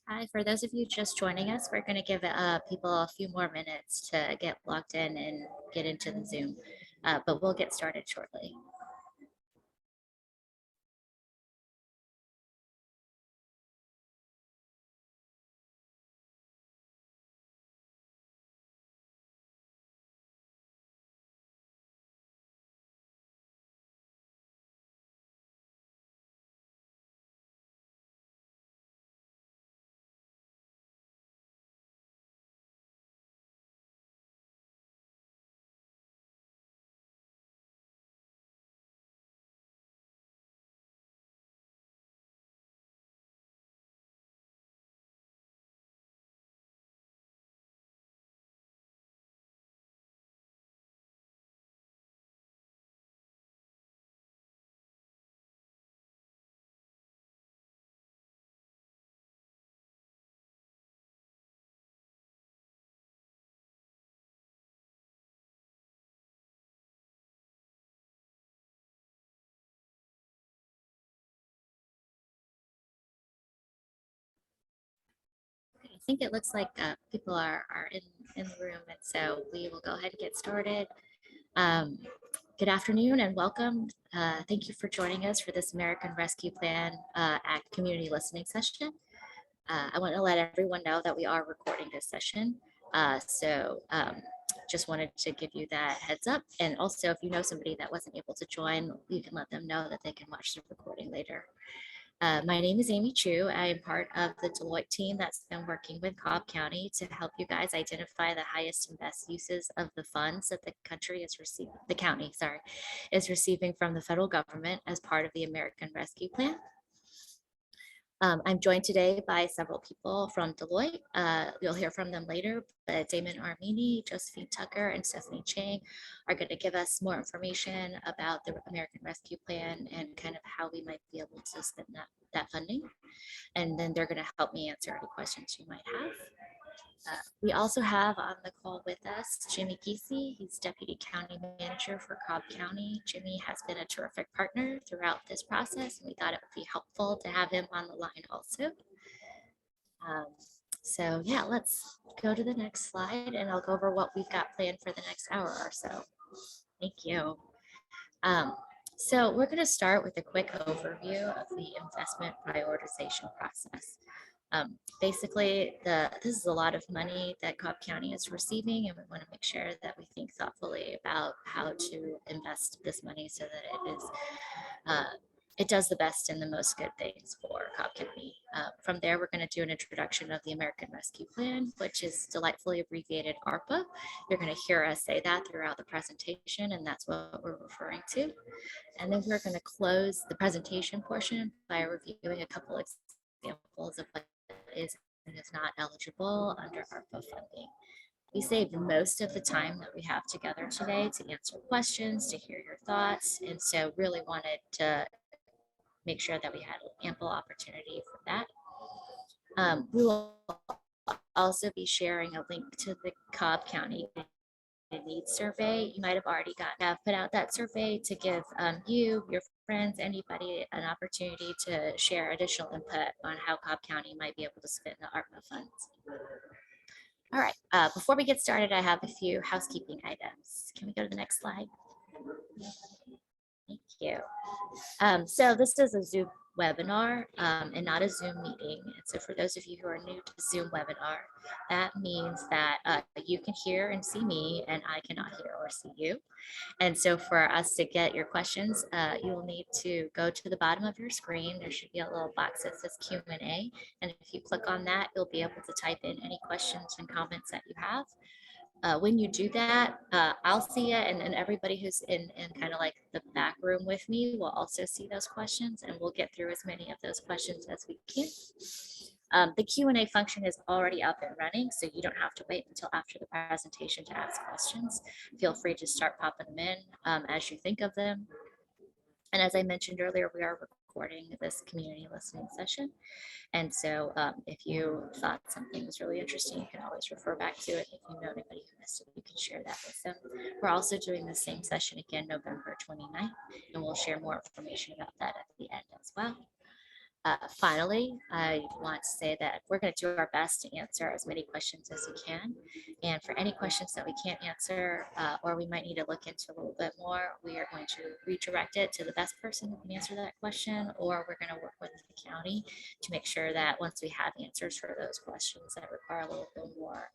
Hi, for those of you just joining us, we're going to give people a few more minutes to get logged in and get into the Zoom, but we'll get started shortly. I think it looks like people are in the room, and so we will go ahead and get started. Um, Good afternoon and welcome. Thank you for joining us for this American Rescue Plan Act community listening session. I want to let everyone know that we are recording this session. Just wanted to give you that heads up. And also, if you know somebody that wasn't able to join, you can let them know that they can watch the recording later. My name is Amy Chu. I am part of the Deloitte team that's been working with Cobb County to help you guys identify the highest and best uses of the funds that the country is receiving, the county, sorry, is receiving from the federal government as part of the American Rescue Plan. I'm joined today by several people from Deloitte. You'll hear from them later, but Damon Armini, Josephine Tucker, and Stephanie Chang are going to give us more information about the American Rescue Plan and kind of how we might be able to spend that funding. And then they're going to help me answer any questions you might have. We also have on the call with us Jimmy Giese. He's Deputy County Manager for Cobb County. Jimmy has been a terrific partner throughout this process, and we thought it would be helpful to have him on the line also. Um, so yeah, let's go to the next slide and I'll go over what we've got planned for the next hour or so. Thank you. Um, so we're going to start with a quick overview of the investment prioritization process. Basically, this is a lot of money that Cobb County is receiving, and we want to make sure that we think thoughtfully about how to invest this money so that uh, it does the best and the most good things for Cobb County. From there, we're going to do an introduction of the American Rescue Plan, which is delightfully abbreviated ARPA. You're going to hear us say that throughout the presentation, and that's what we're referring to. And then we're going to close the presentation portion by reviewing a couple examples of what is and is not eligible under ARPA funding. We saved most of the time that we have together today to answer questions, to hear your thoughts, and so really wanted to make sure that we had ample opportunity for that. We will also be sharing a link to the Cobb County needs survey. You might have already put out that survey to give you, your friends, anybody an opportunity to share additional input on how Cobb County might be able to spend the ARPA funds. All right, before we get started, I have a few housekeeping items. Can we go to the next slide? Thank you. So this is a Zoom webinar and not a Zoom meeting. And so for those of you who are new to Zoom webinar, that means that you can hear and see me and I cannot hear or see you. And so for us to get your questions, you will need to go to the bottom of your screen. There should be a little box that says Q&A. And if you click on that, you'll be able to type in any questions and comments that you have. When you do that, I'll see it, and then everybody who's in kind of like the back room with me will also see those questions, and we'll get through as many of those questions as we can. The Q&A function is already up and running, so you don't have to wait until after the presentation to ask questions. Feel free to start popping them in as you think of them. And as I mentioned earlier, we are recording this community listening session. And so if you thought something was really interesting, you can always refer back to it. If you know anybody who missed it, you can share that with them. We're also doing the same session again, November 29th, and we'll share more information about that at the end as well. Finally, I want to say that we're going to do our best to answer as many questions as we can. And for any questions that we can't answer, or we might need to look into a little bit more, we are going to redirect it to the best person who can answer that question, or we're going to work with the county to make sure that once we have answers for those questions that require a little bit more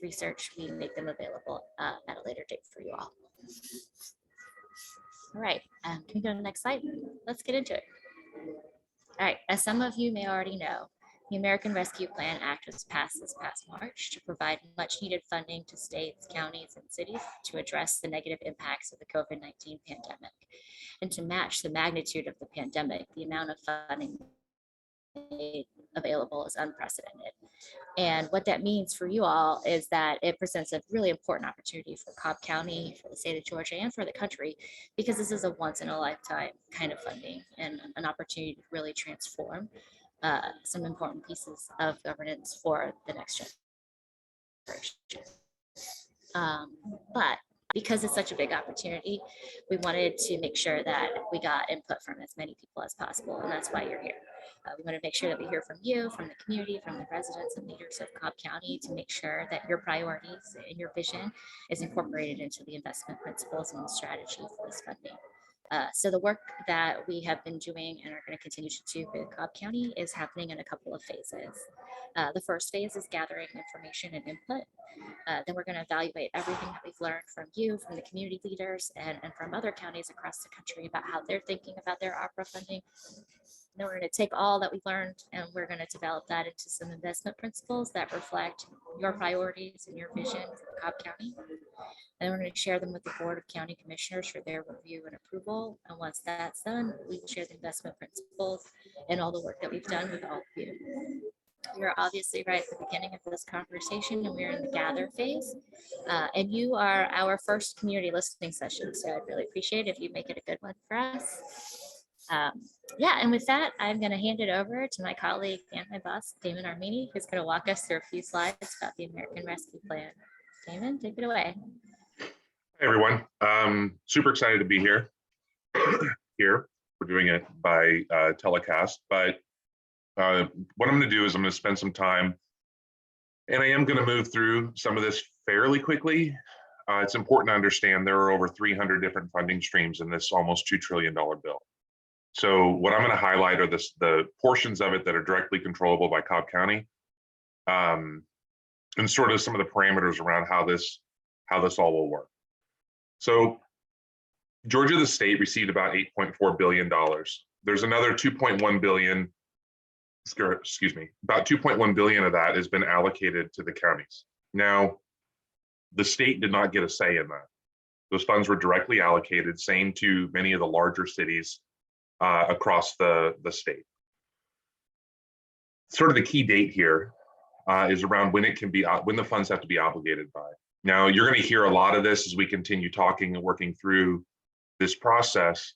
research, we make them available at a later date for you all. All right, can we go to the next slide? Let's get into it. All right, as some of you may already know, the American Rescue Plan Act was passed this past March to provide much needed funding to states, counties, and cities to address the negative impacts of the COVID-19 pandemic. And to match the magnitude of the pandemic, the amount of funding made available is unprecedented. And what that means for you all is that it presents a really important opportunity for Cobb County, for the state of Georgia, and for the country, because this is a once in a lifetime kind of funding and an opportunity to really transform some important pieces of governance for the next generation. But because it's such a big opportunity, we wanted to make sure that we got input from as many people as possible, and that's why you're here. We want to make sure that we hear from you, from the community, from the residents and leaders of Cobb County, to make sure that your priorities and your vision is incorporated into the investment principles and the strategy for this funding. So the work that we have been doing and are going to continue to do with Cobb County is happening in a couple of phases. The first phase is gathering information and input. Then we're going to evaluate everything that we've learned from you, from the community leaders, and from other counties across the country about how they're thinking about their ARPA funding. Then we're going to take all that we've learned and we're going to develop that into some investment principles that reflect your priorities and your vision for Cobb County. And we're going to share them with the Board of County Commissioners for their review and approval. And once that's done, we will share the investment principles and all the work that we've done with all of you. We're obviously right at the beginning of this conversation and we're in the gather phase. And you are our first community listening session. So I'd really appreciate it if you make it a good one for us. Yeah, and with that, I'm going to hand it over to my colleague and my boss, Damon Armini, who's going to walk us through a few slides about the American Rescue Plan. Damon, take it away. Hey everyone, super excited to be here. We're doing it by telecast, but what I'm going to do is I'm going to spend some time, and I am going to move through some of this fairly quickly. It's important to understand there are over 300 different funding streams in this almost $2 trillion bill. So what I'm going to highlight are the portions of it that are directly controllable by Cobb County, and sort of some of the parameters around how this all will work. So Georgia, the state, received about $8.4 billion. There's another 2.1 billion, excuse me, about 2.1 billion of that has been allocated to the counties. Now, the state did not get a say in that. Those funds were directly allocated, same to many of the larger cities across the state. Sort of the key date here is around when the funds have to be obligated by. Now, you're going to hear a lot of this as we continue talking and working through this process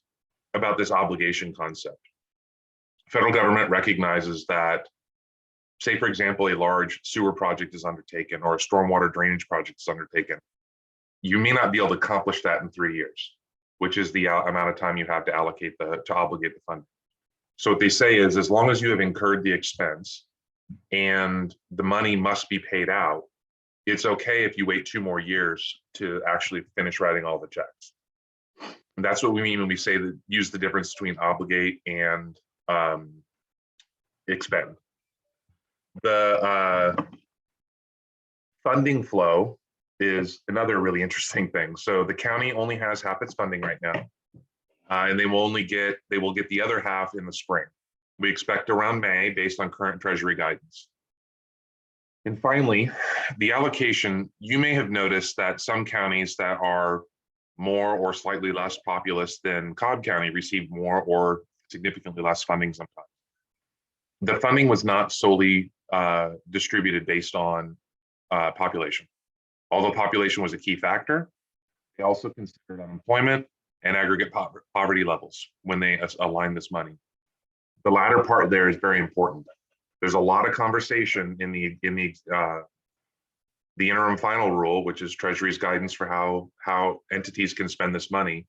about this obligation concept. Federal government recognizes that, say, for example, a large sewer project is undertaken or a stormwater drainage project is undertaken. You may not be able to accomplish that in 3 years, which is the amount of time you have to obligate the fund. So what they say is, as long as you have incurred the expense and the money must be paid out, it's okay if you wait 2 more years to actually finish writing all the checks. And that's what we mean when we say that use the difference between obligate and expend. The funding flow is another really interesting thing. So the county only has half its funding right now, and they will get the other half in the spring. We expect around May based on current Treasury guidance. And finally, the allocation, you may have noticed that some counties that are more or slightly less populous than Cobb County receive more or significantly less funding sometimes. The funding was not solely distributed based on population. Although population was a key factor, they also considered unemployment and aggregate poverty levels when they align this money. The latter part there is very important. There's a lot of conversation in the interim final rule, which is Treasury's guidance for how entities can spend this money,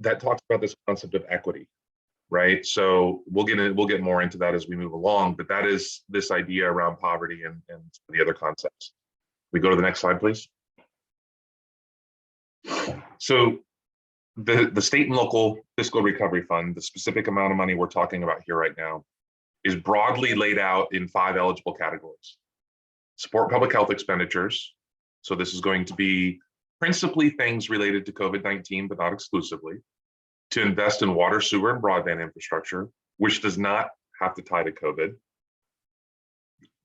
that talks about this concept of equity. right? So we'll get more into that as we move along, but that is this idea around poverty and the other concepts. We go to the next slide, please. So the state and local fiscal recovery fund, the specific amount of money we're talking about here right now, is broadly laid out in 5 eligible categories. Support public health expenditures. So this is going to be principally things related to COVID-19, but not exclusively. To invest in water, sewer, and broadband infrastructure, which does not have to tie to COVID.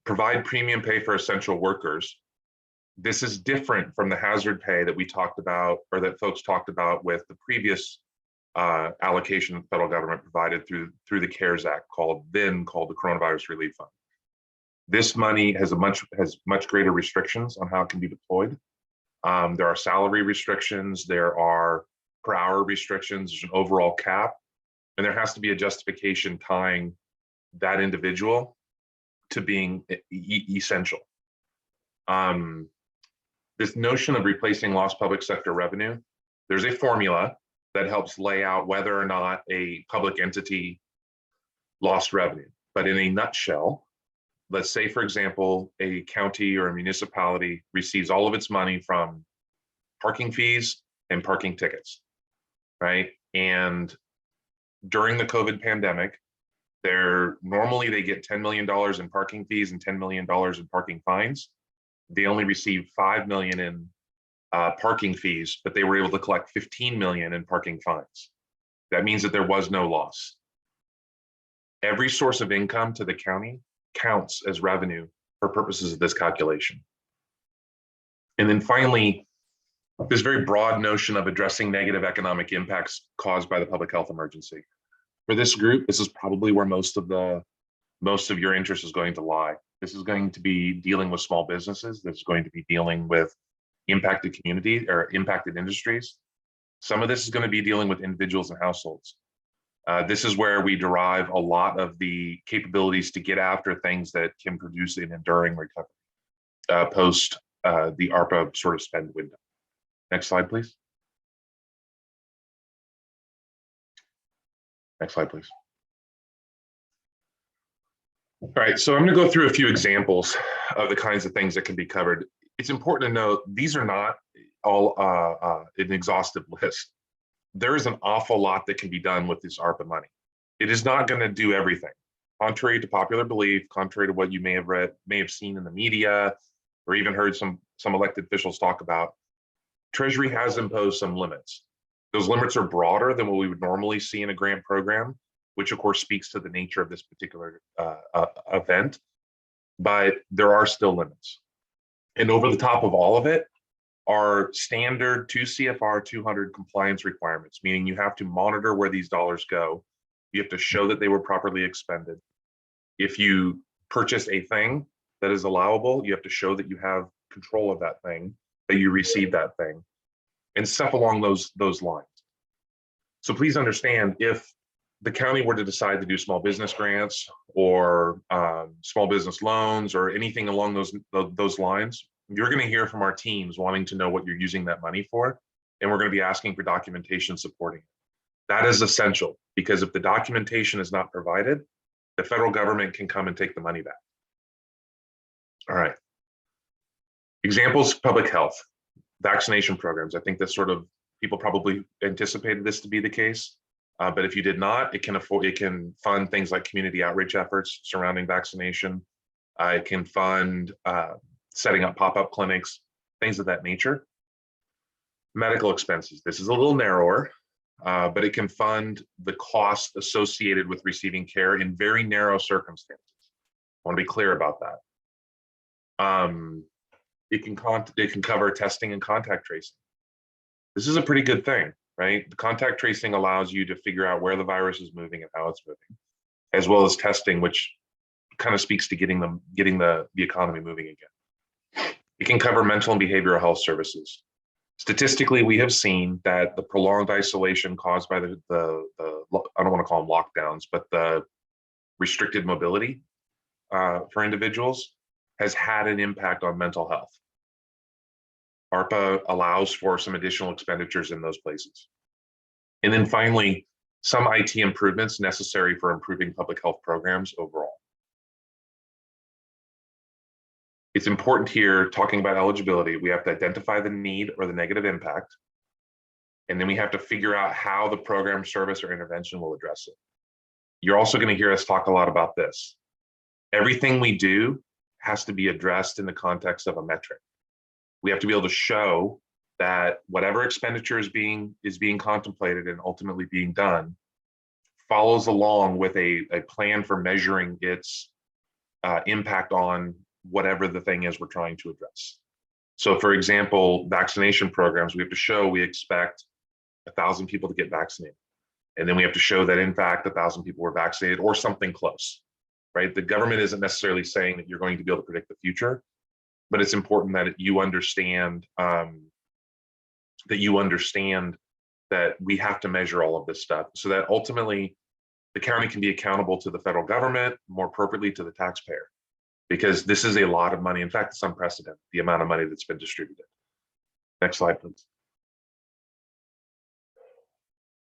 Provide premium pay for essential workers. This is different from the hazard pay that we talked about, or that folks talked about with the previous allocation the federal government provided through the CARES Act, called the Coronavirus Relief Fund. This money has much greater restrictions on how it can be deployed. There are salary restrictions, there are per hour restrictions, there's an overall cap, and there has to be a justification tying that individual to being essential. This notion of replacing lost public sector revenue, there's a formula that helps lay out whether or not a public entity lost revenue. But in a nutshell, let's say, for example, a county or a municipality receives all of its money from parking fees and parking tickets, right? And during the COVID pandemic, normally they get $10 million in parking fees and $10 million in parking fines. They only received $5 million in parking fees, but they were able to collect $15 million in parking fines. That means that there was no loss. Every source of income to the county counts as revenue for purposes of this calculation. And then finally, this very broad notion of addressing negative economic impacts caused by the public health emergency. For this group, this is probably where most of your interest is going to lie. This is going to be dealing with small businesses. This is going to be dealing with impacted community or impacted industries. Some of this is going to be dealing with individuals and households. This is where we derive a lot of the capabilities to get after things that can produce an enduring recovery post the ARPA sort of spend window. Next slide, please. Next slide, please. All right, so I'm going to go through a few examples of the kinds of things that can be covered. It's important to note these are not all an exhaustive list. There is an awful lot that can be done with this ARPA money. It is not going to do everything. Contrary to popular belief, contrary to what you may have seen in the media, or even heard some elected officials talk about, Treasury has imposed some limits. Those limits are broader than what we would normally see in a grant program, which of course speaks to the nature of this particular event, but there are still limits. And over the top of all of it are standard 2 CFR 200 compliance requirements, meaning you have to monitor where these dollars go. You have to show that they were properly expended. If you purchase a thing that is allowable, you have to show that you have control of that thing, that you received that thing, and stuff along those lines. So please understand, if the county were to decide to do small business grants or small business loans or anything along those lines, you're going to hear from our teams wanting to know what you're using that money for, and we're going to be asking for documentation supporting it. That is essential, because if the documentation is not provided, the federal government can come and take the money back. All right. Examples: public health, vaccination programs. I think that sort of people probably anticipated this to be the case. But if you did not, it can fund things like community outreach efforts surrounding vaccination. It can fund setting up pop-up clinics, things of that nature. Medical expenses. This is a little narrower, but it can fund the cost associated with receiving care in very narrow circumstances. I want to be clear about that. It can cover testing and contact tracing. This is a pretty good thing, right? The contact tracing allows you to figure out where the virus is moving and how it's moving, as well as testing, which kind of speaks to getting the economy moving again. It can cover mental and behavioral health services. Statistically, we have seen that the prolonged isolation caused by the I don't want to call them lockdowns, but the restricted mobility for individuals has had an impact on mental health. ARPA allows for some additional expenditures in those places. And then finally, some IT improvements necessary for improving public health programs overall. It's important here, talking about eligibility, we have to identify the need or the negative impact, and then we have to figure out how the program, service, or intervention will address it. You're also going to hear us talk a lot about this. Everything we do has to be addressed in the context of a metric. We have to be able to show that whatever expenditure is being contemplated and ultimately being done follows along with a plan for measuring its impact on whatever the thing is we're trying to address. So for example, vaccination programs, we have to show we expect 1,000 people to get vaccinated. And then we have to show that in fact 1,000 people were vaccinated or something close, right? The government isn't necessarily saying that you're going to be able to predict the future, but it's important that you understand that we have to measure all of this stuff so that ultimately the county can be accountable to the federal government, more appropriately to the taxpayer, because this is a lot of money. In fact, it's unprecedented, the amount of money that's been distributed. Next slide, please.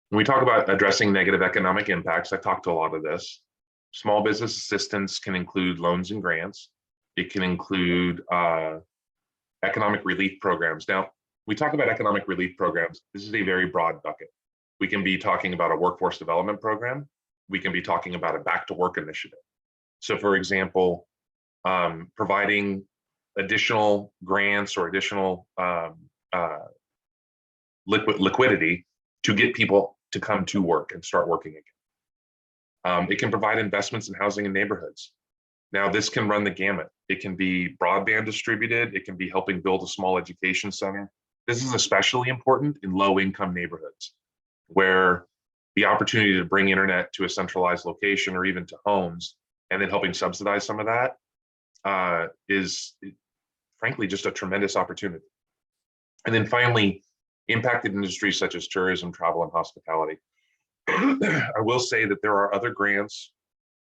When we talk about addressing negative economic impacts, I talked to a lot of this. Small business assistance can include loans and grants. It can include economic relief programs. Now, we talk about economic relief programs. This is a very broad bucket. We can be talking about a workforce development program. We can be talking about a back to work initiative. So for example, providing additional grants or additional liquidity to get people to come to work and start working again. It can provide investments in housing and neighborhoods. Now, this can run the gamut. It can be broadband distributed. It can be helping build a small education center. This is especially important in low-income neighborhoods where the opportunity to bring internet to a centralized location or even to homes and then helping subsidize some of that is frankly just a tremendous opportunity. And then finally, impacted industries such as tourism, travel, and hospitality. I will say that there are other grants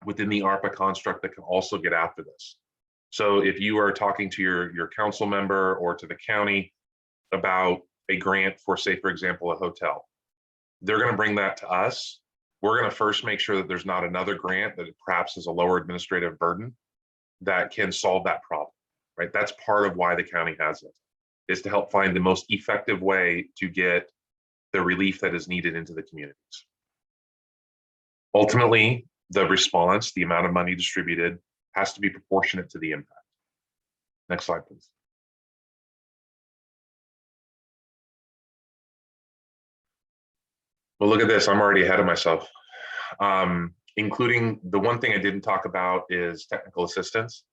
within the ARPA construct that can also get after this. So if you are talking to your council member or to the county about a grant for, say, for example, a hotel, they're going to bring that to us. We're going to first make sure that there's not another grant that perhaps is a lower administrative burden that can solve that problem, right? That's part of why the county has it, is to help find the most effective way to get the relief that is needed into the communities. Ultimately, the response, the amount of money distributed, has to be proportionate to the impact. Next slide, please. Well, look at this, I'm already ahead of myself. Including the one thing I didn't talk about is technical assistance.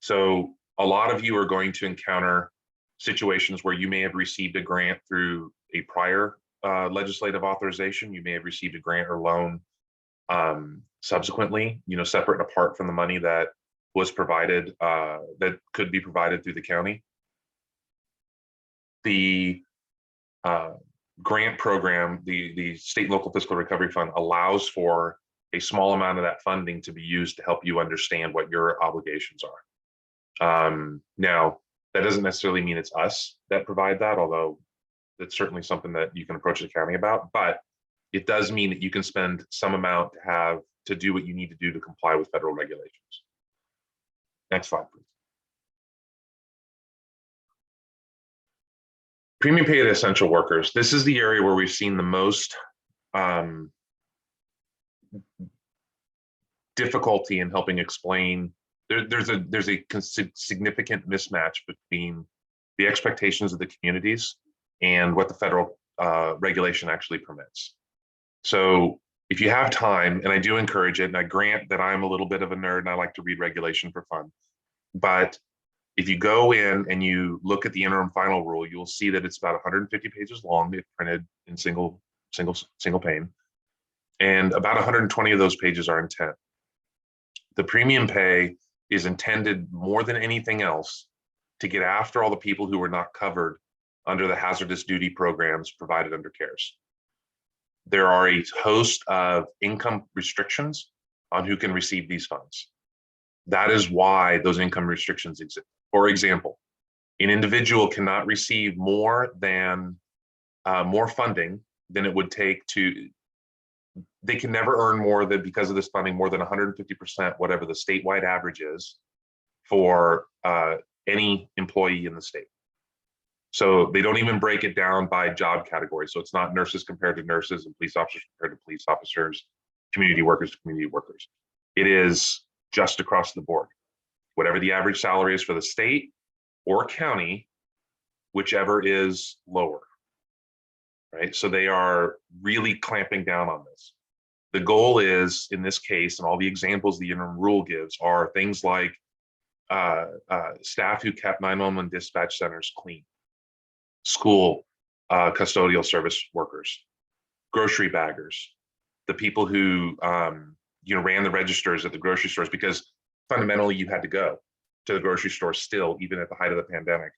So a lot of you are going to encounter situations where you may have received a grant through a prior legislative authorization. You may have received a grant or loan subsequently, separate and apart from the money that was provided, that could be provided through the county. The grant program, the State and Local Fiscal Recovery Fund, allows for a small amount of that funding to be used to help you understand what your obligations are. Now, that doesn't necessarily mean it's us that provide that, although that's certainly something that you can approach the county about, but it does mean that you can spend some amount to do what you need to do to comply with federal regulations. Next slide, please. Premium pay to essential workers. This is the area where we've seen the most difficulty in helping explain. There's a significant mismatch between the expectations of the communities and what the federal regulation actually permits. So if you have time, and I do encourage it, and I grant that I'm a little bit of a nerd and I like to read regulation for fun, but if you go in and you look at the interim final rule, you'll see that it's about 150 pages long. It's printed in single pane, and about 120 of those pages are intent. The premium pay is intended more than anything else to get after all the people who were not covered under the hazardous duty programs provided under CARES. There are a host of income restrictions on who can receive these funds. That is why those income restrictions exist. For example, an individual cannot receive more funding than it would take they can never earn more than, because of this funding, more than 150%, whatever the statewide average is for any employee in the state. So they don't even break it down by job category. So it's not nurses compared to nurses and police officers compared to police officers, community workers to community workers. It is just across the board. Whatever the average salary is for the state or county, whichever is lower, right? So they are really clamping down on this. The goal is, in this case, and all the examples the interim rule gives are things like staff who kept 911 dispatch centers clean, school custodial service workers, grocery baggers, the people who ran the registers at the grocery stores, because fundamentally you had to go to the grocery store still, even at the height of the pandemic.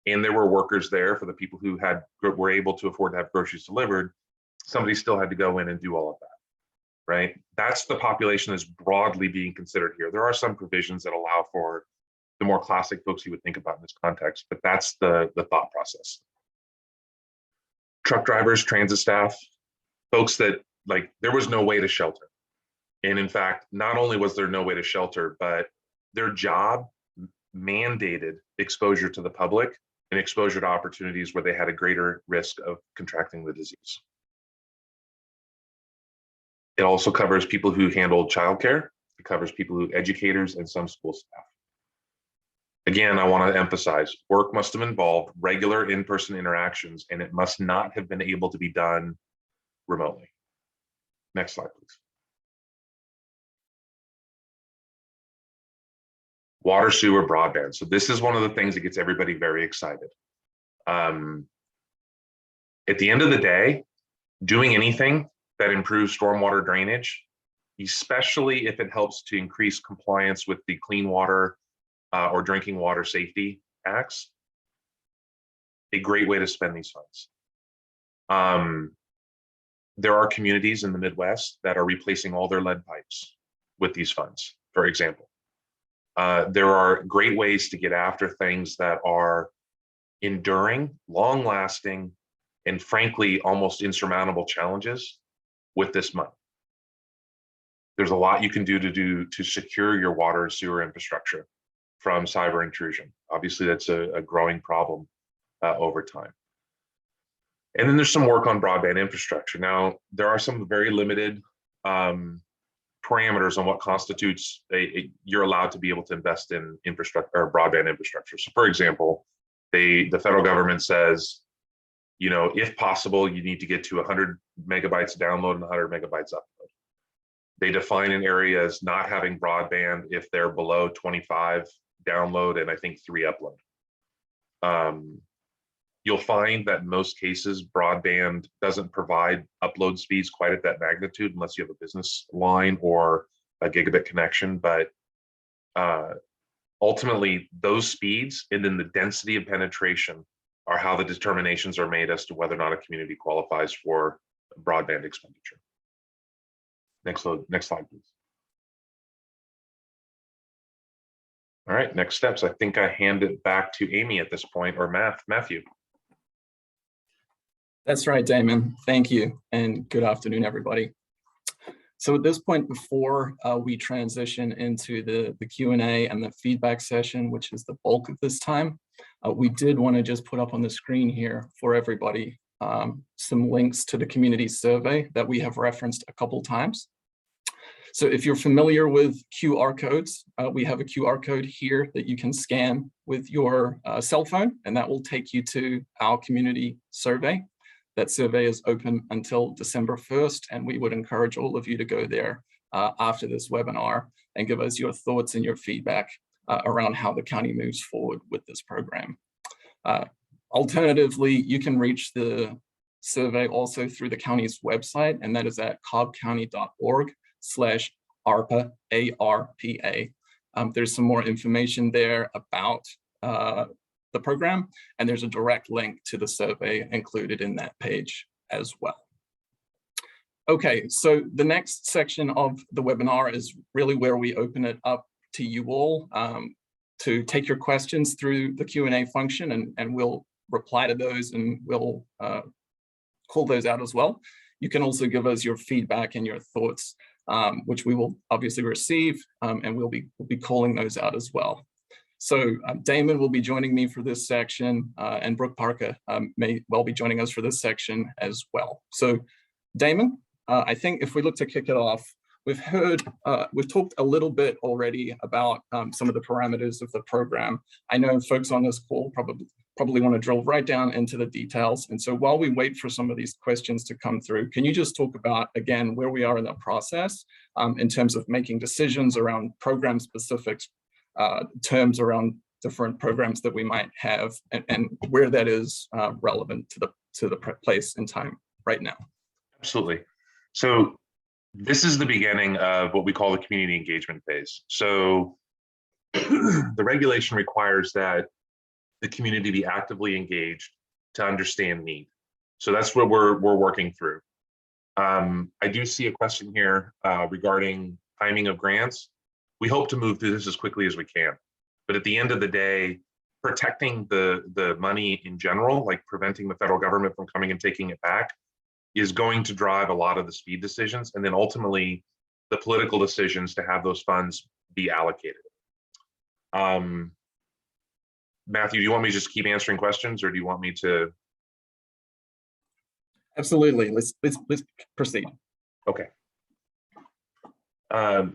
And there were workers there for the people who were able to afford to have groceries delivered. Somebody still had to go in and do all of that, right? That's the population that's broadly being considered here. There are some provisions that allow for the more classic folks you would think about in this context, but that's the thought process. Truck drivers, transit staff, folks that, like, there was no way to shelter. And in fact, not only was there no way to shelter, but their job mandated exposure to the public and exposure to opportunities where they had a greater risk of contracting the disease. It also covers people who handle childcare. It covers people who educators and some school staff. Again, I want to emphasize, work must have involved regular in-person interactions, and it must not have been able to be done remotely. Next slide, please. Water, sewer, broadband. So this is one of the things that gets everybody very excited. At the end of the day, doing anything that improves stormwater drainage, especially if it helps to increase compliance with the Clean Water or Drinking Water Safety Acts, a great way to spend these funds. There are communities in the Midwest that are replacing all their lead pipes with these funds, for example. There are great ways to get after things that are enduring, long-lasting, and frankly, almost insurmountable challenges with this money. There's a lot you can do to secure your water and sewer infrastructure from cyber intrusion. Obviously, that's a growing problem over time. And then there's some work on broadband infrastructure. Now, there are some very limited parameters on what constitutes you're allowed to be able to invest in infrastructure or broadband infrastructure. So, for example, the federal government says, if possible, you need to get to 100 megabytes download and 100 megabytes upload. They define an area as not having broadband if they're below 25 download and I think 3 upload. You'll find that in most cases, broadband doesn't provide upload speeds quite at that magnitude unless you have a business line or a gigabit connection. But ultimately, those speeds and then the density of penetration are how the determinations are made as to whether or not a community qualifies for broadband expenditure. Next slide, please. All right, next steps. I think I hand it back to Amy at this point, or Matthew. That's right, Damon. Thank you, and good afternoon, everybody. So at this point, before we transition into the Q&A and the feedback session, which is the bulk of this time, we did want to just put up on the screen here for everybody some links to the community survey that we have referenced a couple times. So if you're familiar with QR codes, we have a QR code here that you can scan with your cell phone, and that will take you to our community survey. That survey is open until December 1st, and we would encourage all of you to go there after this webinar and give us your thoughts and your feedback around how the county moves forward with this program. Alternatively, you can reach the survey also through the county's website, and that is at cobbcounty.org/ARPA, ARPA. There's some more information there about the program, and there's a direct link to the survey included in that page as well. Okay, so the next section of the webinar is really where we open it up to you all to take your questions through the Q&A function, and we'll reply to those, and we'll call those out as well. you can also give us your feedback and your thoughts, which we will obviously receive, and we'll be calling those out as well. So Damon will be joining me for this section, and Brooke Parker may well be joining us for this section as well. So Damon, I think if we look to kick it off, we've talked a little bit already about some of the parameters of the program. I know folks on this call probably want to drill right down into the details. And so while we wait for some of these questions to come through, can you just talk about, again, where we are in the process in terms of making decisions around program specifics, terms around different programs that we might have, and where that is relevant to the place and time right now? Absolutely. So this is the beginning of what we call the community engagement phase. So the regulation requires that the community be actively engaged to understand need. So that's what we're working through. I do see a question here regarding timing of grants. We hope to move through this as quickly as we can. But at the end of the day, protecting the money in general, like preventing the federal government from coming and taking it back, is going to drive a lot of the speed decisions, and then ultimately the political decisions to have those funds be allocated. Matthew, do you want me to just keep answering questions, or do you want me to? Absolutely, let's proceed. Okay.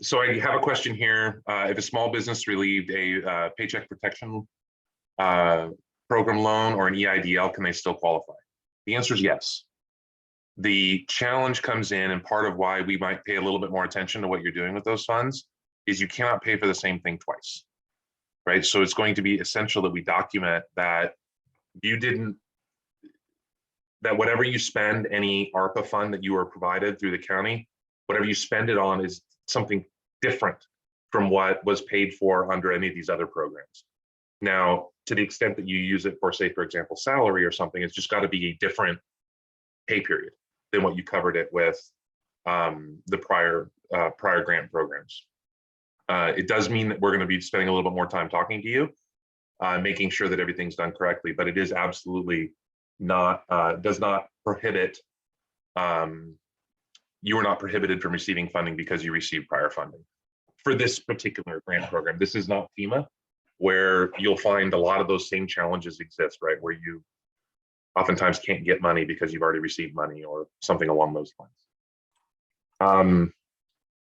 So I have a question here. If a small business relieved a paycheck protection program loan or an EIDL, can they still qualify? The answer is yes. The challenge comes in, and part of why we might pay a little bit more attention to what you're doing with those funds is you cannot pay for the same thing twice, right? So it's going to be essential that we document that that whatever you spend, any ARPA fund that you are provided through the county, whatever you spend it on is something different from what was paid for under any of these other programs. Now, to the extent that you use it for, say, for example, salary or something, it's just got to be a different pay period than what you covered it with the prior grant programs. It does mean that we're going to be spending a little bit more time talking to you, making sure that everything's done correctly, but it is absolutely not, does not prohibit, you are not prohibited from receiving funding because you received prior funding. For this particular grant program, this is not FEMA, where you'll find a lot of those same challenges exist, right? Where you oftentimes can't get money because you've already received money or something along those lines.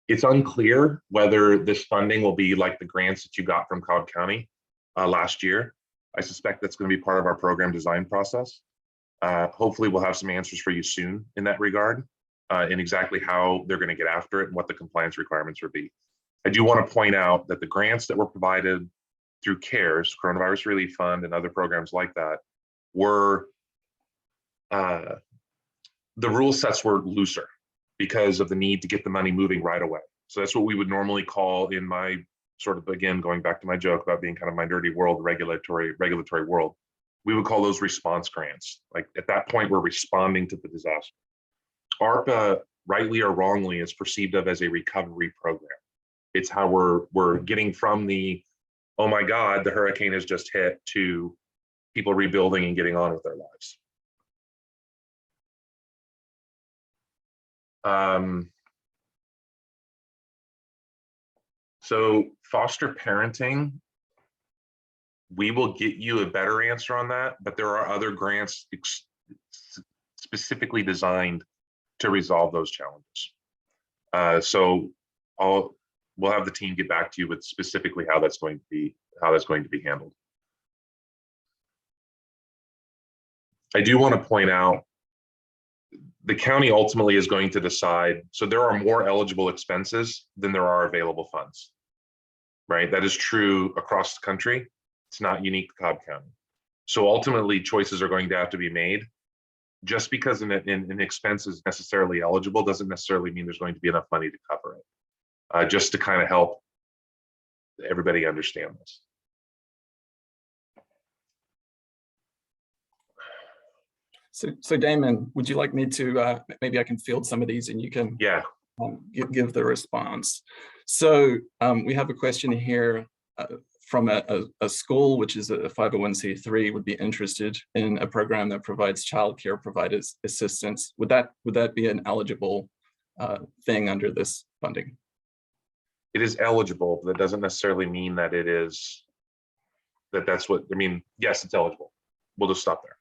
It's unclear whether this funding will be like the grants that you got from Cobb County last year. I suspect that's going to be part of our program design process. Hopefully we'll have some answers for you soon in that regard, and exactly how they're going to get after it and what the compliance requirements would be. I do want to point out that the grants that were provided through CARES, Coronavirus Relief Fund, and other programs like that were, the rule sets were looser because of the need to get the money moving right away. So that's what we would normally call, in my sort of, again, going back to my joke about being kind of my dirty world, regulatory world, we would call those response grants. Like at that point, we're responding to the disaster. ARPA, rightly or wrongly, is perceived of as a recovery program. It's how we're getting from the, oh my God, the hurricane has just hit, to people rebuilding and getting on with their lives. So foster parenting, we will get you a better answer on that, but there are other grants specifically designed to resolve those challenges. So we'll have the team get back to you with specifically how that's going to be handled. I do want to point out, the county ultimately is going to decide. So there are more eligible expenses than there are available funds, right? That is true across the country. It's not unique to Cobb County. So ultimately, choices are going to have to be made. Just because an expense is necessarily eligible doesn't necessarily mean there's going to be enough money to cover it. Just to kind of help everybody understand this. So Damon, would you like me to, maybe I can field some of these and you can give the response. So we have a question here from a school, which is a 501c3, would be interested in a program that provides childcare providers assistance, would that be an eligible thing under this funding? It is eligible, but that doesn't necessarily mean that it is, that's what, I mean, yes, it's eligible. We'll just stop there.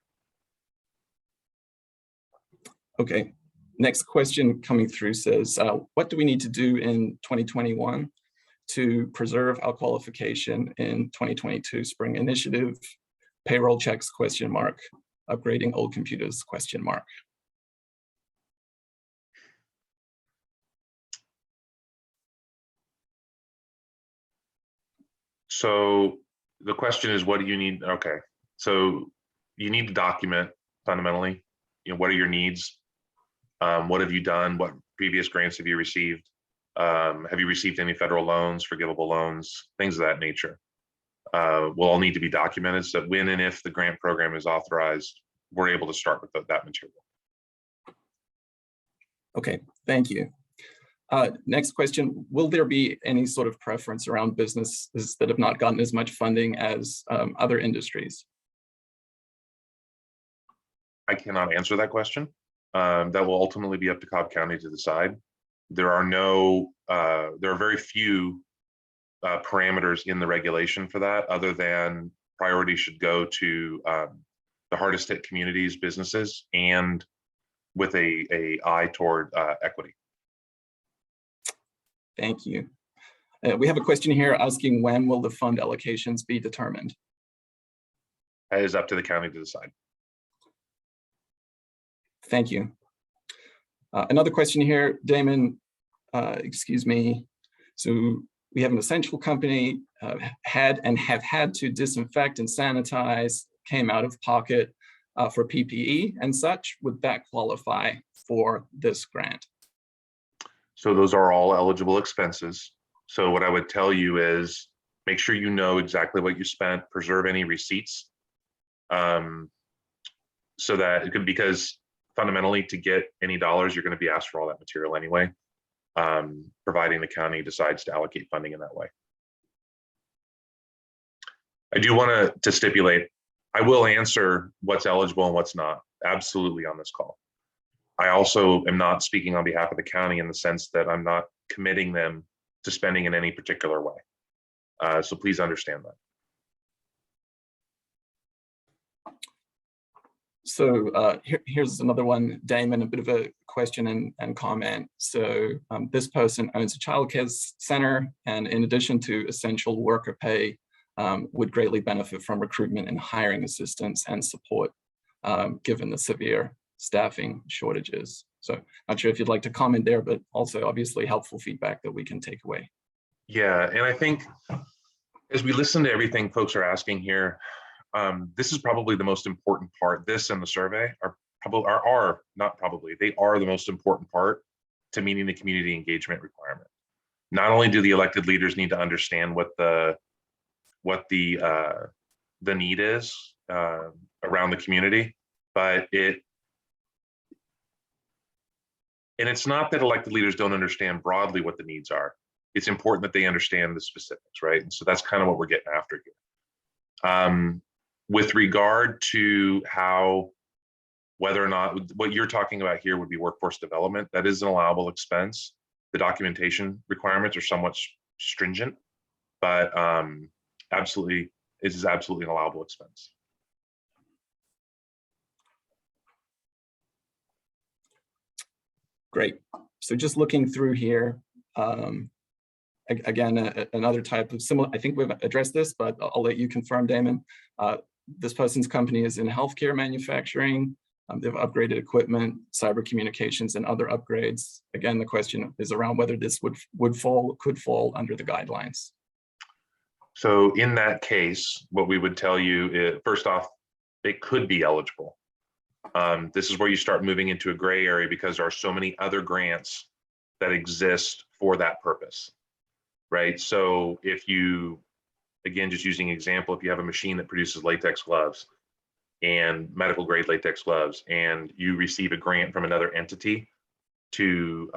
Okay, next question coming through says, what do we need to do in 2021 to preserve our qualification in 2022 spring initiative, payroll checks, ? Upgrading old computers, ? So the question is, what do you need? Okay, so you need to document fundamentally, what are your needs? What have you done? What previous grants have you received? Have you received any federal loans, forgivable loans, things of that nature? Will all need to be documented so that when and if the grant program is authorized, we're able to start with that material. Okay, thank you. Next question, will there be any sort of preference around businesses that have not gotten as much funding as other industries? I cannot answer that question. That will ultimately be up to Cobb County to decide. There are very few parameters in the regulation for that, other than priority should go to the hardest hit communities, businesses, and with a eye toward equity. Thank you. We have a question here asking, when will the fund allocations be determined? That is up to the county to decide. Thank you. Another question here, Damon, excuse me. So we have an essential company have had to disinfect and sanitize, came out of pocket for PPE and such. Would that qualify for this grant? So those are all eligible expenses. So what I would tell you is make sure you know exactly what you spent, preserve any receipts. So that it could, because fundamentally to get any dollars, you're going to be asked for all that material anyway, providing the county decides to allocate funding in that way. I do want to stipulate, I will answer what's eligible and what's not, absolutely, on this call. I also am not speaking on behalf of the county in the sense that I'm not committing them to spending in any particular way. So please understand that. So here's another one, Damon, a bit of a question and comment. So this person owns a childcare center, and in addition to essential worker pay, would greatly benefit from recruitment and hiring assistance and support, given the severe staffing shortages. So not sure if you'd like to comment there, but also obviously helpful feedback that we can take away. Yeah, and I think as we listen to everything folks are asking here, this is probably the most important part. This and the survey are they are the most important part to meeting the community engagement requirement. Not only do the elected leaders need to understand what the need is around the community, but it's not that elected leaders don't understand broadly what the needs are. It's important that they understand the specifics, right? And so that's kind of what we're getting after here. With regard to whether or not what you're talking about here would be workforce development, that is an allowable expense. The documentation requirements are somewhat stringent, but absolutely, it is absolutely an allowable expense. Great. So just looking through here, again, another type of similar, I think we've addressed this, but I'll let you confirm, Damon. This person's company is in healthcare manufacturing. They've upgraded equipment, cyber communications, and other upgrades. Again, the question is around whether this could fall under the guidelines. So in that case, what we would tell you is, first off, it could be eligible. This is where you start moving into a gray area because there are so many other grants that exist for that purpose, right? So if you, again, just using an example, if you have a machine that produces latex gloves and medical grade latex gloves, and you receive a grant from another entity to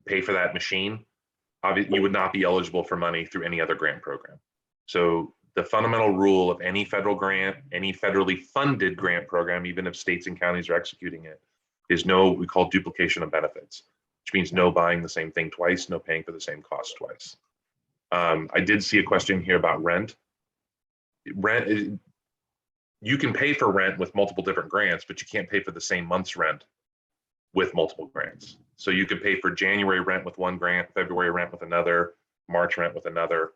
pay for that machine, obviously you would not be eligible for money through any other grant program. So the fundamental rule of any federal grant, any federally funded grant program, even if states and counties are executing it, is no, we call duplication of benefits, which means no buying the same thing twice, no paying for the same cost twice. I did see a question here about rent. Rent, you can pay for rent with multiple different grants, but you can't pay for the same month's rent with multiple grants. So you could pay for January rent with one grant, February rent with another, March rent with another.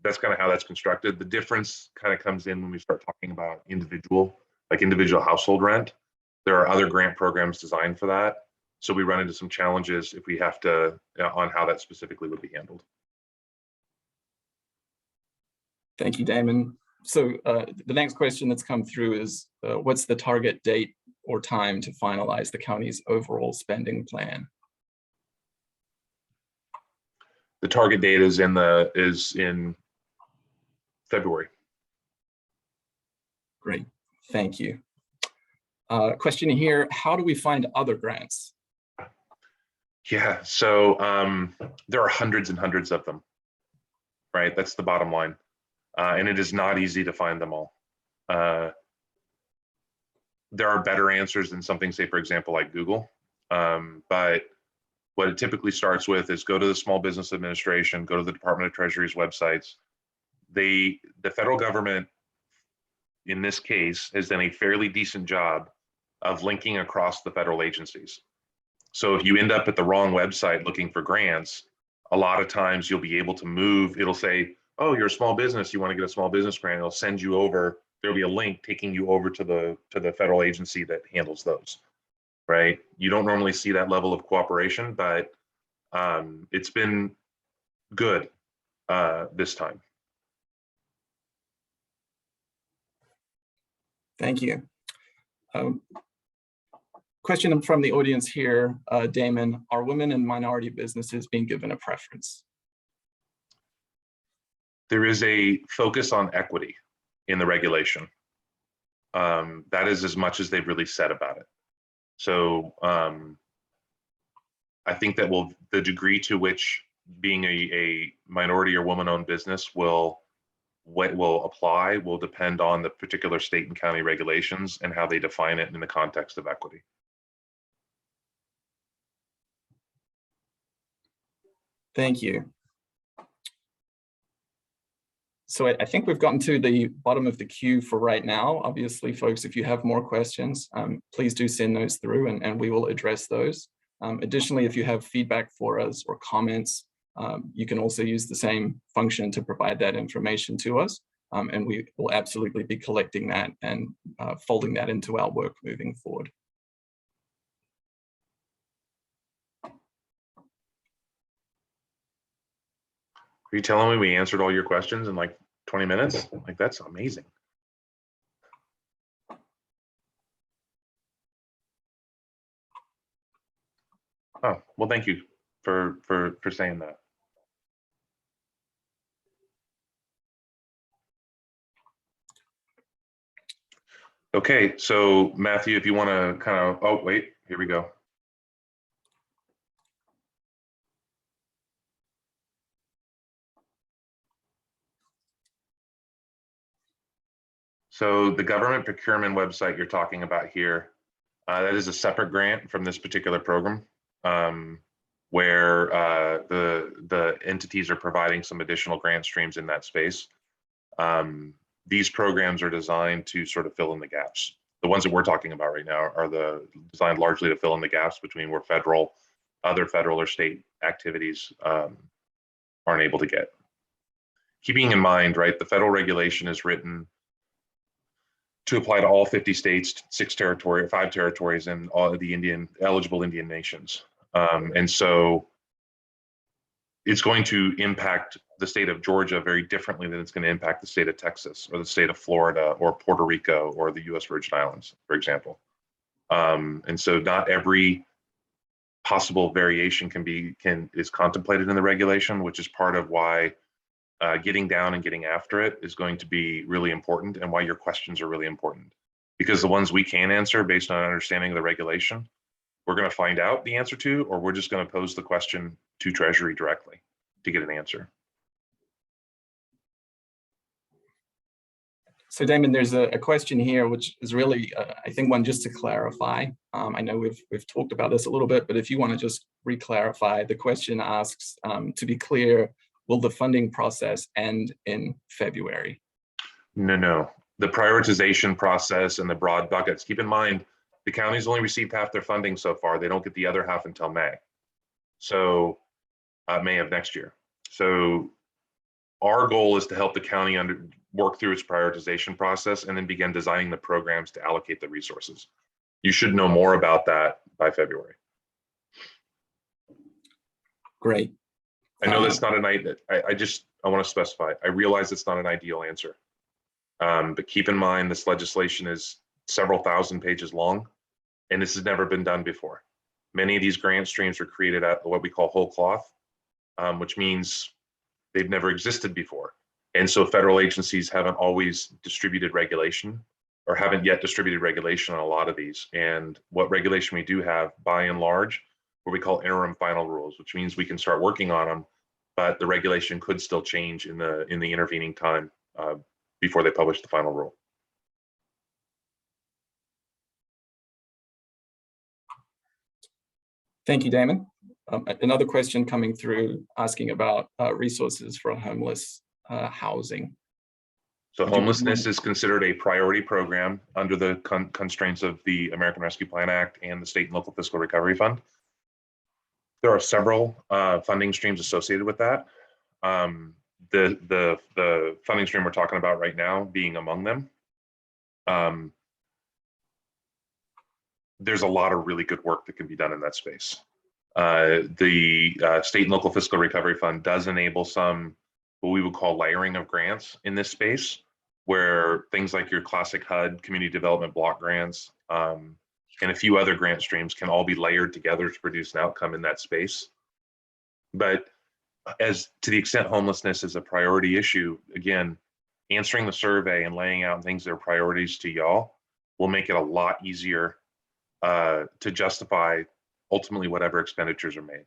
That's kind of how that's constructed. The difference kind of comes in when we start talking about individual household rent. There are other grant programs designed for that. So we run into some challenges if we have to, on how that specifically would be handled. Thank you, Damon. So the next question that's come through is, what's the target date or time to finalize the county's overall spending plan? The target date is in February. Great, thank you. Question here, how do we find other grants? Yeah, so there are hundreds and hundreds of them, right? That's the bottom line. And it is not easy to find them all. There are better answers than something, say, for example, like Google. But what it typically starts with is go to the Small Business Administration, go to the Department of Treasury's websites. The federal government, in this case, has done a fairly decent job of linking across the federal agencies. So if you end up at the wrong website looking for grants, a lot of times you'll be able to move. It'll say, oh, you're a small business, you want to get a small business grant. It'll send you over. There'll be a link taking you over to the federal agency that handles those, right? You don't normally see that level of cooperation, but it's been good this time. Thank you. Question from the audience here, Damon, are women and minority businesses being given a preference? There is a focus on equity in the regulation. That is as much as they've really said about it. So I think that the degree to which being a minority or woman-owned business will apply will depend on the particular state and county regulations and how they define it in the context of equity. Thank you. So I think we've gotten to the bottom of the queue for right now. Obviously, folks, if you have more questions, please do send those through and we will address those. Additionally, if you have feedback for us or comments, you can also use the same function to provide that information to us. And we will absolutely be collecting that and folding that into our work moving forward. Are you telling me we answered all your questions in like 20 minutes? Like, that's amazing. Oh, well, thank you for saying that. Okay, so Matthew, if you want to kind of, oh, wait, here we go. So the government procurement website you're talking about here, that is a separate grant from this particular program, where the entities are providing some additional grant streams in that space. These programs are designed to sort of fill in the gaps. The ones that we're talking about right now are designed largely to fill in the gaps between where other federal or state activities aren't able to get. Keeping in mind, right, the federal regulation is written to apply to all 50 states, 5 territories, and all of the eligible Indian nations. And so it's going to impact the state of Georgia very differently than it's going to impact the state of Texas or the state of Florida or Puerto Rico or the US Virgin Islands, for example. And so not every possible variation is contemplated in the regulation, which is part of why getting down and getting after it is going to be really important, and why your questions are really important. Because the ones we can answer based on understanding of the regulation, we're going to find out the answer to, or we're just going to pose the question to Treasury directly to get an answer. So Damon, there's a question here, which is really, I think, one just to clarify. I know we've talked about this a little bit, but if you want to just re-clarify, the question asks, to be clear, will the funding process end in February? No. The prioritization process and the broad buckets. Keep in mind, the county's only received half their funding so far. They don't get the other half until May. So May of next year. So our goal is to help the county work through its prioritization process and then begin designing the programs to allocate the resources. You should know more about that by February. Great. I know that's not an idea. I want to specify. I realize it's not an ideal answer. But keep in mind, this legislation is several thousand pages long, and this has never been done before. Many of these grant streams were created at what we call whole cloth, which means they've never existed before. And so federal agencies haven't always distributed regulation, or haven't yet distributed regulation on a lot of these. And what regulation we do have, by and large, what we call interim final rules, which means we can start working on them, but the regulation could still change in the intervening time before they publish the final rule. Thank you, Damon. Another question coming through asking about resources for homeless housing. So homelessness is considered a priority program under the constraints of the American Rescue Plan Act and the State and Local Fiscal Recovery Fund. There are several funding streams associated with that. The funding stream we're talking about right now being among them. There's a lot of really good work that can be done in that space. The State and Local Fiscal Recovery Fund does enable some, what we would call layering of grants in this space, where things like your classic HUD, community development block grants, and a few other grant streams can all be layered together to produce an outcome in that space. But as to the extent homelessness is a priority issue, again, answering the survey and laying out things that are priorities to y'all will make it a lot easier to justify ultimately whatever expenditures are made.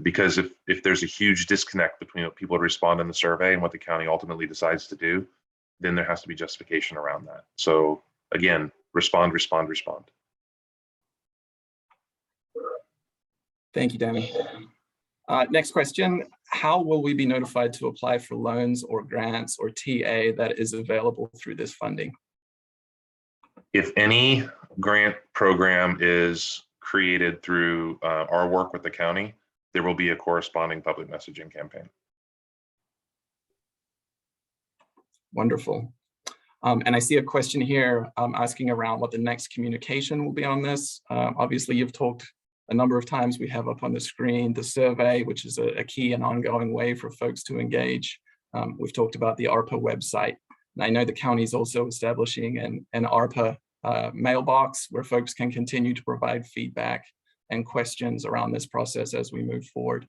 Because if there's a huge disconnect between what people respond in the survey and what the county ultimately decides to do, then there has to be justification around that. So again, respond. Thank you, Damon. Next question, how will we be notified to apply for loans or grants or TA that is available through this funding? If any grant program is created through our work with the county, there will be a corresponding public messaging campaign. Wonderful. And I see a question here asking around what the next communication will be on this. Obviously, you've talked a number of times. We have up on the screen the survey, which is a key and ongoing way for folks to engage. We've talked about the ARPA website. And I know the county is also establishing an ARPA mailbox where folks can continue to provide feedback and questions around this process as we move forward.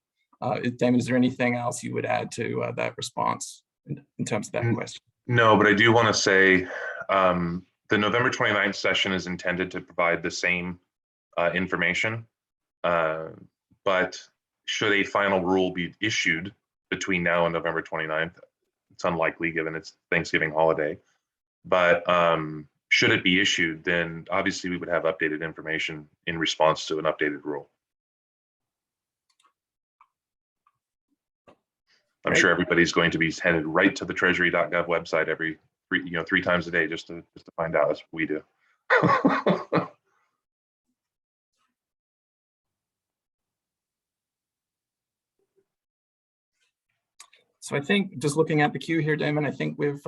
Damon, is there anything else you would add to that response in terms of that question? No, but I do want to say the November 29th session is intended to provide the same information, but should a final rule be issued between now and November 29th, it's unlikely given it's Thanksgiving holiday, but should it be issued, then obviously we would have updated information in response to an updated rule. I'm sure everybody's going to be headed right to the treasury.gov website every 3 times a day just to find out, as we do. So I think just looking at the queue here, Damon, I think we've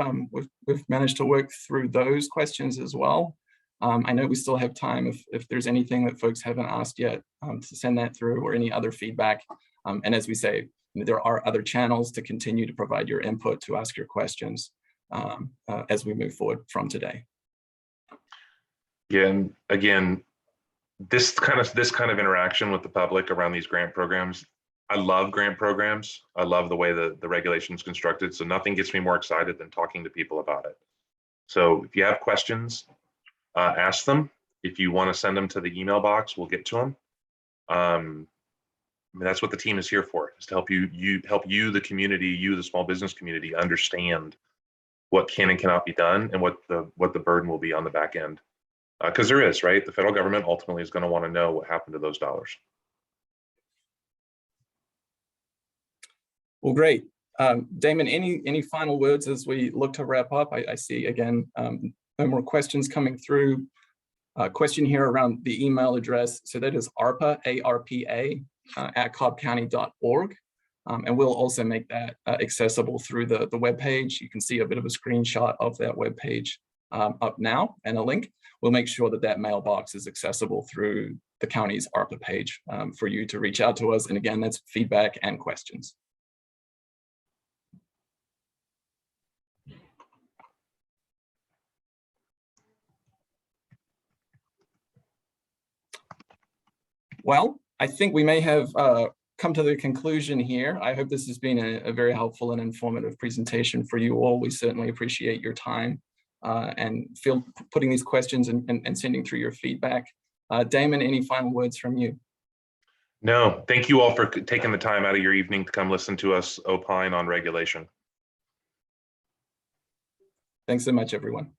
managed to work through those questions as well. I know we still have time if there's anything that folks haven't asked yet to send that through, or any other feedback. And as we say, there are other channels to continue to provide your input, to ask your questions as we move forward from today. Yeah, and again, this kind of interaction with the public around these grant programs, I love grant programs. I love the way the regulation is constructed. So nothing gets me more excited than talking to people about it. So if you have questions, ask them. If you want to send them to the email box, we'll get to them. I mean, that's what the team is here for, is to help you, the community, you, the small business community, understand what can and cannot be done and what the burden will be on the back end. Because there is, right? The federal government ultimately is going to want to know what happened to those dollars. Well, great. Damon, any final words as we look to wrap up? I see, again, no more questions coming through. Question here around the email address. So that is ARPA, A-R-P-A, at cobbcounty.org. And we'll also make that accessible through the webpage. You can see a bit of a screenshot of that webpage up now and a link. We'll make sure that that mailbox is accessible through the county's ARPA page for you to reach out to us. And again, that's feedback and questions. Well, I think we may have come to the conclusion here. I hope this has been a very helpful and informative presentation for you all. We certainly appreciate your time and putting these questions and sending through your feedback. Damon, any final words from you? No, thank you all for taking the time out of your evening to come listen to us opine on regulation. Thanks so much, everyone.